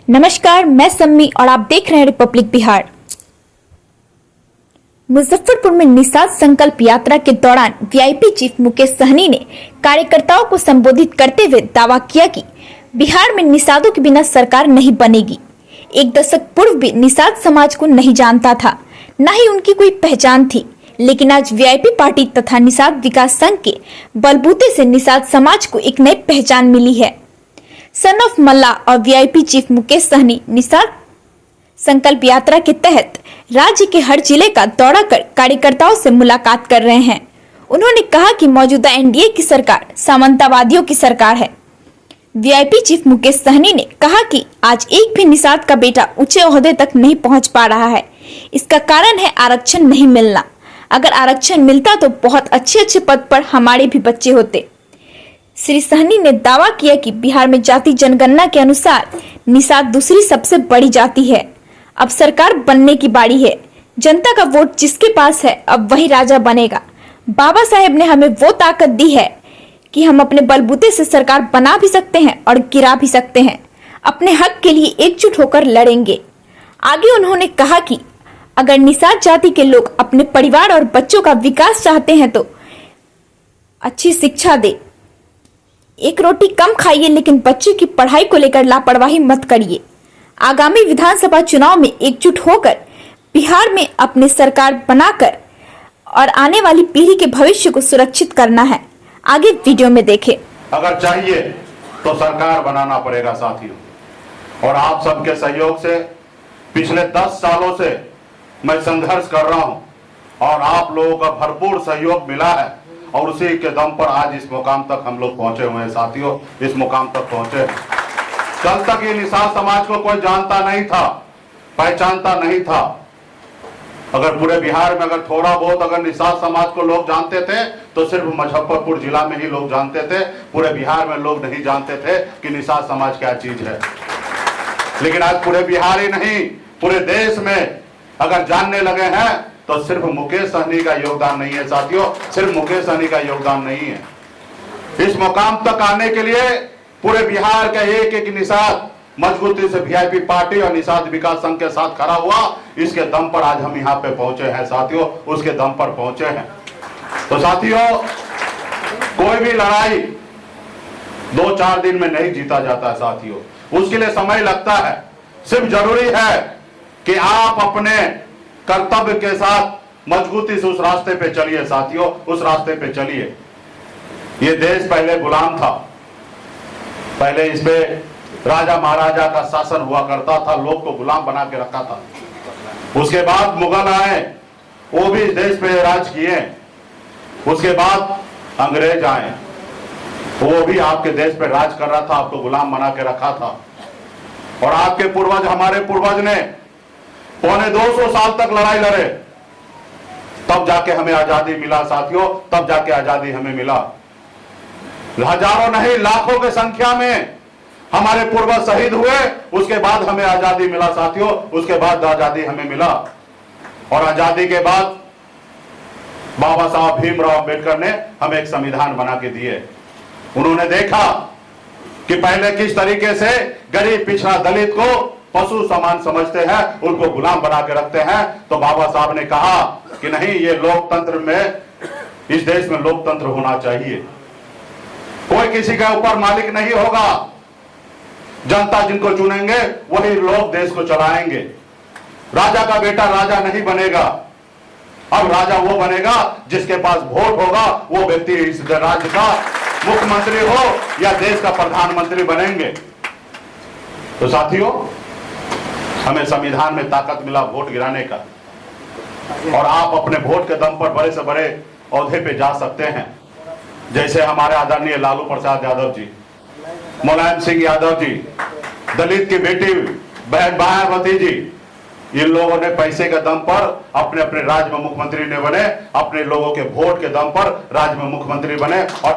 नमस्कार, मैं सम्मी और आप देख रहे हैं रिपब्लिक बिहार। मुजफ्फरपुर में निषाद संकल्प यात्रा के दौरान वीआईपी चीफ मुकेश सहनी ने कार्यकर्ताओं को संबोधित करते हुए दावा किया कि बिहार में निषादों के बिना सरकार नहीं बनेगी। एक दशक पूर्व भी निषाद समाज को नहीं जानता था, न ही उनकी कोई पहचान थी, लेकिन आज वीआईपी पार्टी तथा निषाद विकास संघ के बलबूते से निषाद समाज को एक नई पहचान मिली है। सन ऑफ मल्ला और वीआईपी चीफ मुकेश सहनी निषाद संकल्प यात्रा के तहत राज्य के हर जिले का दौरा कर कार्यकर्ताओं से मुलाकात कर रहे हैं। उन्होंने कहा कि मौजूदा एनडीए की सरकार सामंतवादियों की सरकार है। वीआईपी चीफ मुकेश सहनी ने कहा कि आज एक भी निषाद का बेटा ऊंचे ओहदे तक नहीं पहुंच पा रहा है। इसका कारण है आरक्षण नहीं मिलना। अगर आरक्षण मिलता तो बहुत अच्छे पद पर हमारे भी बच्चे होते। श्री सहनी ने दावा किया कि बिहार में जाति जनगणना के अनुसार निषाद दूसरी सबसे बड़ी जाति है। अब सरकार बनने की बारी है। जनता का वोट जिसके पास है अब वही राजा बनेगा। बाबा साहेब ने हमें वो ताकत दी है कि हम अपने बलबूते से सरकार बना भी सकते हैं और गिरा भी सकते हैं। अपने हक के लिए एकजुट होकर लड़ेंगे। आगे उन्होंने कहा कि अगर निषाद जाति के लोग अपने परिवार और बच्चों का विकास चाहते हैं तो अच्छी शिक्षा दे। एक रोटी कम खाइए, लेकिन बच्चे की पढ़ाई को लेकर लापरवाही मत करिए। आगामी विधानसभा चुनाव में एकजुट होकर बिहार में अपनी सरकार बनाकर और आने वाली पीढ़ी के भविष्य को सुरक्षित करना है। आगे वीडियो में देखें। अगर चाहिए तो सरकार बनाना पड़ेगा साथियों, और आप सबके सहयोग से पिछले 10 सालों से मैं संघर्ष कर रहा हूं और आप लोगों का भरपूर सहयोग मिला है और उसी के दम पर आज इस मुकाम तक हम लोग पहुंचे हुए हैं साथियों। इस मुकाम तक पहुंचे। कल तक ये निषाद समाज को कोई जानता नहीं था, पहचानता नहीं था। अगर पूरे बिहार में अगर थोड़ा बहुत अगर निषाद समाज को लोग जानते थे तो सिर्फ मुजफ्फरपुर जिला में ही लोग जानते थे। पूरे बिहार में लोग नहीं जानते थे कि निषाद समाज क्या चीज है। लेकिन आज पूरे बिहार ही नहीं, पूरे देश में अगर जानने लगे हैं तो सिर्फ मुकेश सहनी का योगदान नहीं है साथियों, सिर्फ मुकेश सहनी का योगदान नहीं है। इस मुकाम तक आने के लिए पूरे बिहार का एक एक निषाद मजबूती से वीआईपी पार्टी और निषाद विकास संघ के साथ खड़ा हुआ। इसके दम पर आज हम यहाँ पे पहुंचे हैं साथियों, उसके दम पर पहुंचे हैं। तो साथियों, कोई भी लड़ाई 2-4 दिन में नहीं जीता जाता है साथियों, उसके लिए समय लगता है। सिर्फ जरूरी है कि आप अपने कर्तव्य के साथ मजबूती से उस रास्ते पे चलिए साथियों, उस रास्ते पे चलिए। ये देश पहले गुलाम था, पहले इसमें राजा महाराजा का शासन हुआ करता था, लोग को गुलाम बना के रखा था। उसके बाद मुगल आए, वो भी इस देश पे राज किए। उसके बाद अंग्रेज आए, वो भी आपके देश पे राज कर रहा था, आपको गुलाम बना के रखा था। और आपके पूर्वज, हमारे पूर्वज ने 250 साल तक लड़ाई लड़े, तब जाके हमें आजादी मिला साथियों, तब जाके आजादी हमें मिला। हजारों नहीं लाखों की संख्या में हमारे पूर्वज शहीद हुए, उसके बाद हमें आजादी मिला साथियों, उसके बाद आजादी हमें मिला। और आजादी के बाद बाबा साहब भीमराव अंबेडकर ने हमें एक संविधान बना के दिए। उन्होंने देखा कि पहले किस तरीके से गरीब पिछड़ा दलित को पशु समान समझते हैं, उनको गुलाम बना के रखते हैं। तो बाबा साहब ने कहा कि नहीं, ये लोकतंत्र में, इस देश में लोकतंत्र होना चाहिए। कोई किसी के ऊपर मालिक नहीं होगा, जनता जिनको चुनेंगे वही लोग देश को चलाएंगे। राजा का बेटा राजा नहीं बनेगा। अब राजा वो बनेगा जिसके पास वोट होगा, वो व्यक्ति इस राज्य का मुख्यमंत्री हो या देश का प्रधानमंत्री बनेंगे। तो साथियों, हमें संविधान में ताकत मिला वोट गिराने का, और आप अपने वोट के दम पर बड़े से बड़े ओहदे पे जा सकते हैं। जैसे हमारे आदरणीय लालू प्रसाद यादव जी, मुलायम सिंह यादव जी, दलित की बेटी बहन मायावती जी, इन लोगों ने पैसे के दम पर अपने अपने राज्य में मुख्यमंत्री ने बने, अपने लोगों के वोट के दम पर राज्य में मुख्यमंत्री बने। और